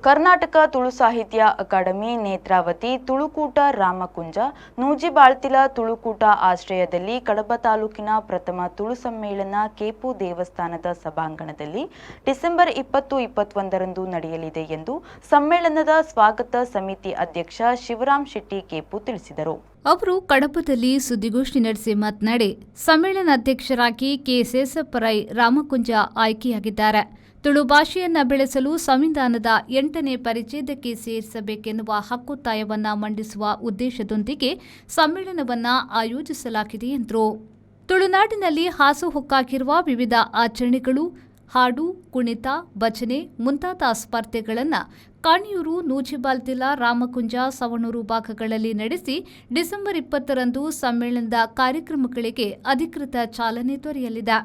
ಕರ್ನಾಟಕ ತುಳು ಸಾಹಿತ್ಯ ಅಕಾಡೆಮಿ ನೇತ್ರಾವತಿ ತುಳುಕೂಟ ರಾಮಕುಂಜ ನೂಜಿಬಾಳ್ತಿಲ ತುಳುಕೂಟ ಆಶ್ರಯದಲ್ಲಿ ಕಡಬ ತಾಲೂಕಿನ ಪ್ರಥಮ ತುಳು ಸಮ್ಮೇಳನ ಕೇಪು ದೇವಸ್ಥಾನದ ಸಭಾಂಗಣದಲ್ಲಿ ಡಿಸೆಂಬರ್ 20-21ರಂದು ನಡೆಯಲಿದೆ ಎಂದು ಸಮ್ಮೇಳನದ ಸ್ವಾಗತ ಸಮಿತಿ ಅಧ್ಯಕ್ಷ ಶಿವರಾಮ್ ಶೆಟ್ಟಿ ಕೇಪು ತಿಳಿಸಿದರು. ಅವರು ಕಡಬದಲ್ಲಿ ಸುದ್ದಿಗೋಷ್ಠಿ ನಡೆಸಿ ಮಾತನಾಡಿ, ಸಮ್ಮೇಳನಾಧ್ಯಕ್ಷರಾಗಿ ಕೆ ಸೇಸಪ್ಪರೈ ರಾಮಕುಂಜ ಆಯ್ಕೆಯಾಗಿದ್ದಾರೆ. ತುಳು ಭಾಷೆಯನ್ನ ಬೆಳೆಸಲು ಸಂವಿಧಾನದ 8ನೇ ಪರಿಚ್ಛೇದಕ್ಕೆ ಸೇರಿಸಬೇಕೆನ್ನುವ ಹಕ್ಕೊತ್ತಾಯವನ್ನ ಮಂಡಿಸುವ ಉದ್ದೇಶದೊಂದಿಗೆ ಸಮ್ಮೇಳನವನ್ನ ಆಯೋಜಿಸಲಾಗಿದೆ ಎಂದರು. ತುಳುನಾಡಿನಲ್ಲಿ ಹಾಸುಹೊಕ್ಕಾಗಿರುವ ವಿವಿಧ ಆಚರಣೆಗಳು, ಹಾಡು, ಕುಣಿತ, ಭಜನೆ ಮುಂತಾದ ಸ್ಪರ್ಧೆಗಳನ್ನು ಕಾಣಿಯೂರು, ನೂಜಿಬಾಳ್ತಿಲ, ರಾಮಕುಂಜ, ಸವಣೂರು ಭಾಗಗಳಲ್ಲಿ ನಡೆಸಿ ಡಿಸೆಂಬರ್ 20ರಂದು ಸಮ್ಮೇಳನದ ಕಾರ್ಯಕ್ರಮಗಳಿಗೆ ಅಧಿಕೃತ ಚಾಲನೆ ದೊರೆಯಲಿದೆ.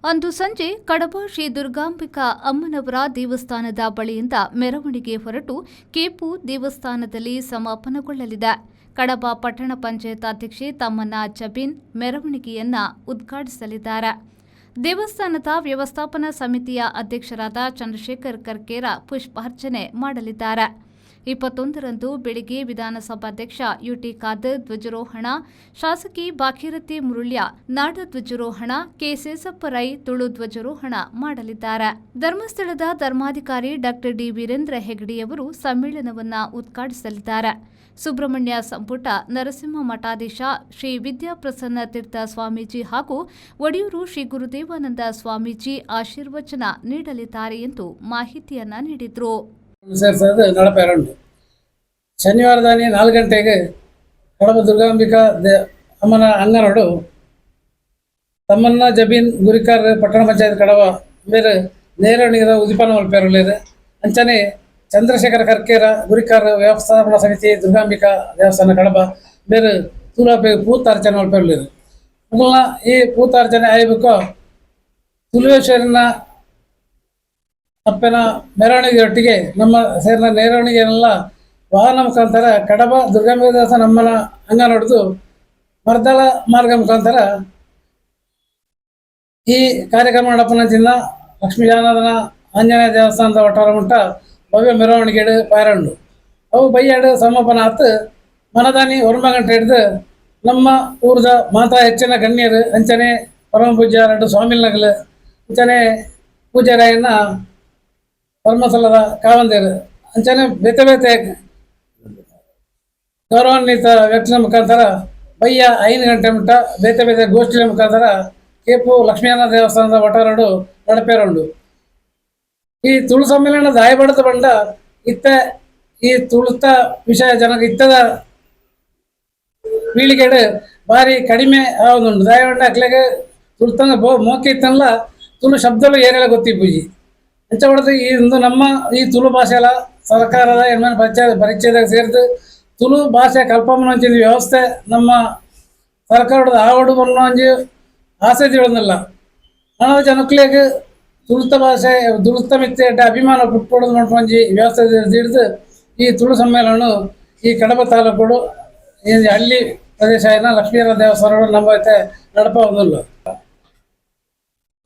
ಅಂದು ಸಂಜೆ ಕಡಬ ಶ್ರೀ ದುರ್ಗಾಂಬಿಕಾ ಅಮ್ಮನವರ ದೇವಸ್ಥಾನದ ಬಳಿಯಿಂದ ಮೆರವಣಿಗೆ ಹೊರಟು ಕೇಪು ದೇವಸ್ಥಾನದಲ್ಲಿ ಸಮಾಪನಗೊಳ್ಳಲಿದೆ. ಕಡಬ ಪಟ್ಟಣ ಪಂಚಾಯತ್ ಅಧ್ಯಕ್ಷೆ ತಮ್ಮಣ್ಣ ಜಬೀನ್ ಮೆರವಣಿಗೆಯನ್ನ ಉದ್ಘಾಟಿಸಲಿದ್ದಾರೆ. ದೇವಸ್ಥಾನದ ವ್ಯವಸ್ಥಾಪನಾ ಸಮಿತಿಯ ಅಧ್ಯಕ್ಷರಾದ ಚಂದ್ರಶೇಖರ್ ಕರ್ಕೇರ ಪುಷ್ಪಾರ್ಚನೆ ಮಾಡಲಿದ್ದಾರೆ. 21ರಂದು ಬೆಳಿಗ್ಗೆ ವಿಧಾನಸಭಾಧ್ಯಕ್ಷ ಯುಟಿ ಖಾದರ್ ಧ್ವಜಾರೋಹಣ, ಶಾಸಕಿ ಭಾಗೀರಥಿ ಮುರುಳ್ಯ ನಾಡ ಧ್ವಜಾರೋಹಣ, ಕೆ ಸೇಸಪ್ಪರೈ ತುಳು ಧ್ವಜಾರೋಹಣ ಮಾಡಲಿದ್ದಾರೆ. ಧರ್ಮಸ್ಥಳದ ಧರ್ಮಾಧಿಕಾರಿ ಡಾ ಡಿ ವೀರೇಂದ್ರ ಹೆಗಡೆಯವರು ಸಮ್ಮೇಳನವನ್ನು ಉದ್ಘಾಟಿಸಲಿದ್ದಾರೆ. ಸುಬ್ರಹ್ಮಣ್ಯ ಸಂಪುಟ ನರಸಿಂಹ ಮಠಾಧೀಶ ಶ್ರೀ ವಿದ್ಯಾಪ್ರಸನ್ನ ತೀರ್ಥ ಸ್ವಾಮೀಜಿ ಹಾಗೂ ಒಡಿಯೂರು ಶ್ರೀ ಗುರುದೇವಾನಂದ ಸ್ವಾಮೀಜಿ ಆಶೀರ್ವಚನ ನೀಡಲಿದ್ದಾರೆ ಎಂದು ಮಾಹಿತಿಯನ್ನ ನೀಡಿದರು. ಶನಿವಾರದಾನಿ 4 ಗಂಟೆಗೆ ಕಡಬ ದುರ್ಗಾಂಬಿಕಾ ಅಮ್ಮನ ಅಂಗನೋಡು ತಮ್ಮನ್ನ ಜಬೀನ್ ಗುರಿಕಾರ್ ಪಟ್ಟಣ ಪಂಚಾಯತ್ ಕಡಬ ಬೇರೆ ನೇರಣಿಗದ ಉದಿಪಾನ ಮಲ್ಪೇರುಳ್ಳೇರು ಅಂಚನೆ ಚಂದ್ರಶೇಖರ ಕರ್ಕೇರ ಗುರಿಕಾರ್ ವ್ಯವಸ್ಥಾಪನಾ ಸಮಿತಿ ದುರ್ಗಾಂಬಿಕಾ ದೇವಸ್ಥಾನ ಕಡಬ ಬೇರೆ ತುಲಾಪೆ ಪೂತಾರ್ಚನೆ ಮಲ್ಪೇರುಳ್ಳೇರು. ಮುಗಲ್ನ ಈ ಪೂತಾರ್ಚನೆ ಆಯ್ಬೇಕು ತುಳುವೇಶ್ವರನ ಅಪ್ಪನ ಮೆರವಣಿಗೆಯೊಟ್ಟಿಗೆ ನಮ್ಮ ಸೇರಿನ ನೇರವಣಿಗೆಯನ್ನೆಲ್ಲ ವಾಹನ ಮುಖಾಂತರ ಕಡಬ ದುರ್ಗಾಂಬಿಕಾ ದೇವಸ್ಥಾನ ನಮ್ಮನ ಅಂಗನೊಡೆದು ಮರ್ದಳ ಮಾರ್ಗ ಮುಖಾಂತರ ಈ ಕಾರ್ಯಕ್ರಮ ನಡಪನಂಚಿನ ಲಕ್ಷ್ಮೀ ಜಾನದನ ಆಂಜನೇಯ ದೇವಸ್ಥಾನದ ಒಟ್ಟಾರ ಮುಟ್ಟ ಭವ್ಯ ಮೆರವಣಿಗೆ ಪಾಯರಂಡು ಅವು ಬೈಯಾಡು ಸಮಾಪನ ಆತು ಮನದಾನಿ 1 ಗಂಟೆ ಹಿಡಿದು ನಮ್ಮ ಊರದ ಮಾತಾ ಹೆಚ್ಚಿನ ಗಣ್ಯರು ಅಂಚನೆ ಪರಮ ಪೂಜ್ಯ 2 ಸ್ವಾಮಿನಗಲು ಅಂಚನೆ ಪೂಜಾರಾಯನ ಧರ್ಮಸ್ಥಳದ ಕಾವಂದೇರು ಅಂಚನೆ ಬೇತೆ ಬೇತೆ ಗೌರವಾನ್ವಿತ ವ್ಯಕ್ತಿಯ ಮುಖಾಂತರ ಬಯ್ಯ 5 ಗಂಟೆ ಮುಟ್ಟ ಬೇತೆ ಬೇತೆ ಗೋಷ್ಠಿಯ ಮುಖಾಂತರ ಕೇಪು ಲಕ್ಷ್ಮೀನಾಥ ದೇವಸ್ಥಾನದ ಒಟ್ಟಾರಡು ನಡಪೇರುಂಡು. ಈ ತುಳು ಸಮ್ಮೇಳನ ದಾಯಬಡತ ಬಂಡ ಇತ್ತ ಈ ತುಳುತ ವಿಷಯ ಜನಕ್ಕೆ ಇತ್ತದ ಪೀಳಿಗೆಡು ಭಾರಿ ಕಡಿಮೆ ಆಗುದುಂಡು. ದಾಯಬಂಡ ಅಕ್ಲೆಗೆ ತುಳುತಂಗ ಮೋಕೆ ಇತ್ತಲ್ಲ ತುಳು ಶಬ್ದಗಳು ಏನೆಲ್ಲ ಗೊತ್ತಿಪ್ಪುಜಿ ಅಂಚ ಹೊಡೆದು ಈ ಒಂದು ನಮ್ಮ ಈ ತುಳು ಭಾಷೆಲ ಸರ್ಕಾರದ ಪರಿಚಯದಾಗ ಸೇರಿದು ತುಳು ಭಾಷೆ ಕಲ್ಪಮನಂಚಿನ ವ್ಯವಸ್ಥೆ ನಮ್ಮ ಸರ್ಕಾರದ ಆವಡು ಬನ್ನೊಂಜಿ ಆಸೆ ತಿಳಿದಿಲ್ಲ. ಹಣದ ಜನಕ್ಲಿಗೆ ತುಳುತ ಭಾಷೆ ತುಳುತ ಮಿತ್ತೆ ಅಭಿಮಾನ ಪುಟ್ಕೊಡೋದು ನೋಡ್ಕೊಂಜಿ ವ್ಯವಸ್ಥೆ ಹಿಡಿದು ಈ ತುಳು ಸಮ್ಮೇಳನ ಈ ಕಡಬ ತಾಲೂಕು ಈ ಹಳ್ಳಿ ಪ್ರದೇಶ ಏನ ಲಕ್ಷ್ಮೀನಾಥ ದೇವಸ್ಥಾನ ನಂಬೈತೆ ನಡಪೋದಿಲ್ಲ.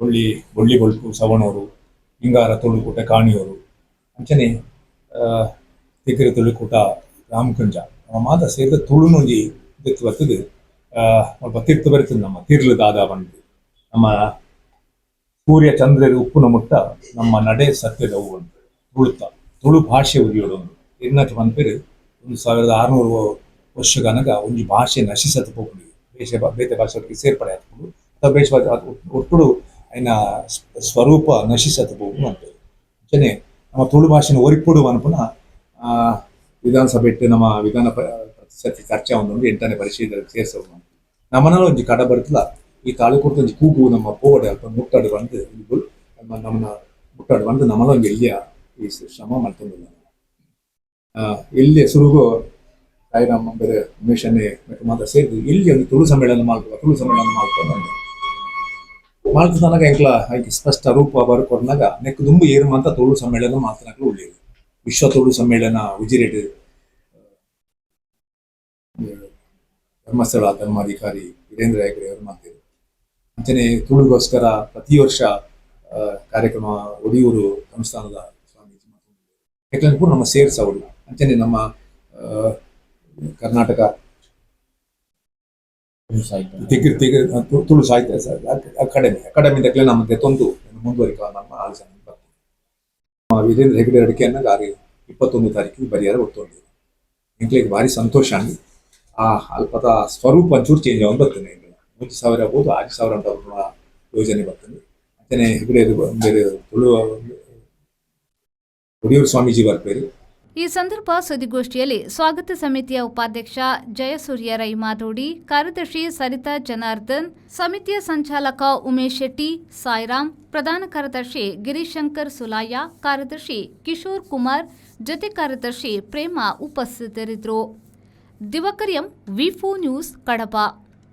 ಬೊಳ್ಳಿ ಬೊಳ್ಪು ಸವಣೂರು ಹಿಂಗಾರ ತುಳುಕೂಟ ಕಾಣಿಯೂರು ಅಂಚನೆ ತಿಕ್ಕರಿ ತುಳುಕೂಟ ರಾಮಕುಂಜ ನಮ್ಮ ಮಾತ ಸೇರಿದ ತುಳುನೊಂಜಿ ಬೆತ್ತು ಬರ್ತದೆ ಸ್ವಲ್ಪ ತೀರ್ಥ ಬರ್ತದೆ. ನಮ್ಮ ತೀರ್ಲು ದಾದ ಬಂದು ನಮ್ಮ ಸೂರ್ಯ ಚಂದ್ರದ ಉಪ್ಪುನ ಮುಟ್ಟ ನಮ್ಮ ನಡೆ ಸತ್ಯದ ಹೂವು ಅಂತ ತುಳು ಭಾಷೆ ಉರಿಯೋಡು ಎನ್ನಟ್ಟು ಬಂದ್ಪೇರು 1600 ವರ್ಷಗನಗ ಒಂಜಿ ಭಾಷೆ ನಶಿಸತ್ತು ಹೋಗ್ಬಿಡಿ ಬೇತೆ ಭಾಷೆ ಸೇರ್ಪಡೆ ಹಾಕ್ಬಿಡು ಅಥವಾ ಬೇಷ ಒಟ್ಟು ಐನ ಸ್ವರೂಪ ನಶಿಸತ್ತು ಹೋಗುದು ಅಂತೇಳಿ ಅಂಚನೆ ನಮ್ಮ ತುಳು ಭಾಷೆನ ಒರಿಪುಡು ಅನ್ಪುನ ವಿಧಾನಸಭೆ ಇಟ್ಟು ನಮ್ಮ ವಿಧಾನ ಸತಿ ಚರ್ಚೆ ಒಂದೊಂದು 8ನೇ ಪರಿಶೀಲನೆ ಸೇರಿಸೋದು ನಮ್ಮನೆಲ್ಲ ಒಂಜಿ ಕಡ ಬರ್ತಲ್ಲ ಈ ತಾಲೂಕು ಒಂಜಿ ಕೂಗು ನಮ್ಮ ಪೋಡೆ ಅಲ್ಪ ಮುಟ್ಟಾಡು ಬಂದು ನಮ್ಮನ್ನ ಮುಟ್ಟಾಡು ಬಂದು ನಮ್ಮಲ್ಲ ಒಂದು ಎಲ್ಲಿಯ ಈ ಶ್ರಮ ಮಾಡ್ಕೊಂಡಿಲ್ಲ. ಎಲ್ಲಿ ಹೆಸರುಗೂ ಸಾಯಿರಾಮ ಬೇರೆ ಉಮೇಶನ್ನೇ ಮಾತ್ರ ಸೇರಿದು ಇಲ್ಲಿ ಒಂದು ತುಳು ಸಮ್ಮೇಳನ ಮಾಡ್ಕೊಂಡು ಮಾಡ್ತು ತನಕ ಎಂಕ್ಲ ಆಯ್ಕೆ ಸ್ಪಷ್ಟ ರೂಪ ಬರ್ಕೊಂಡಾಗ ನೆಕ್ ದುಂಬು ಏರು ಅಂತ ತುಳು ಸಮ್ಮೇಳನ ಮಾತನಾಗಲು ಉಳಿಯೋದು. ವಿಶ್ವ ತುಳು ಸಮ್ಮೇಳನ ಉಜಿರೇಟ್ ಧರ್ಮಸ್ಥಳ ಧರ್ಮಾಧಿಕಾರಿ ವೀರೇಂದ್ರ ಹೆಗಡೆ ಅವರು ಮಾಡ್ತಿದ್ರು. ಅಂಚನೆ ತುಳುಗೋಸ್ಕರ ಪ್ರತಿ ವರ್ಷ ಕಾರ್ಯಕ್ರಮ ಒಡಿಯೂರು ಸಂಸ್ಥಾನದ ಯಾಕಂದ್ರೆ ಕೂಡ ನಮ್ಮ ಸೇರ್ಸವರು ಅಂಚನೆ ನಮ್ಮ ಕರ್ನಾಟಕ ತುಳು ಸಾಹಿತ್ಯ ಅಕಾಡೆಮಿ ನಮಗೆ ತೊಂದು ಮುಂದುವರಿಕ ನಮ್ಮ ಆಲೋಚನೆ ಬರ್ತದೆ. ವೀರೇಂದ್ರ ಹೆಗಡೆ ಅಡಿಕೆಯನ್ನ ಗಾರಿ 21 ತಾರೀಕಿಗೆ ಬರಿಯಾರ ಗೊತ್ತೊಂದು ಇಂಕ್ಲಿಗೆ ಭಾರಿ ಸಂತೋಷ ಆಗಿ ಆ ಅಲ್ಪದ ಸ್ವರೂಪ ಒಂಚೂರು ಚೇಂಜ್ ಆಗಿ ಬರ್ತದೆ. 1,000 ಆಗ್ಬೋದು 6,000 ಅಂತ ಯೋಜನೆ ಬರ್ತದೆ. ಅಂಚನೆ ಹೆಗಡೆ ಬೇರೆ ತುಳು ಒಡಿಯೂರು ಸ್ವಾಮೀಜಿ ಬರ್ತಾರೆ. ಈ ಸಂದರ್ಭ ಸುದ್ದಿಗೋಷ್ಠಿಯಲ್ಲಿ ಸ್ವಾಗತ ಸಮಿತಿಯ ಉಪಾಧ್ಯಕ್ಷ ಜಯಸೂರ್ಯ ರೈ ಮಾತೋಡಿ, ಕಾರ್ಯದರ್ಶಿ ಸರಿತಾ ಜನಾರ್ದನ್, ಸಮಿತಿಯ ಸಂಚಾಲಕ ಉಮೇಶ್ ಶೆಟ್ಟಿ, ಸಾಯಿರಾಮ್, ಪ್ರಧಾನ ಕಾರ್ಯದರ್ಶಿ ಗಿರಿಶಂಕರ್ ಸುಲಾಯ, ಕಾರ್ಯದರ್ಶಿ ಕಿಶೋರ್ ಕುಮಾರ್, ಜೊತೆ ಕಾರ್ಯದರ್ಶಿ ಪ್ರೇಮಾ ಉಪಸ್ಥಿತರಿದ್ದರು. ದಿವಾಕರ್ ಎಂ, ವಿ4 ನ್ಯೂಸ್, ಕಡಪ.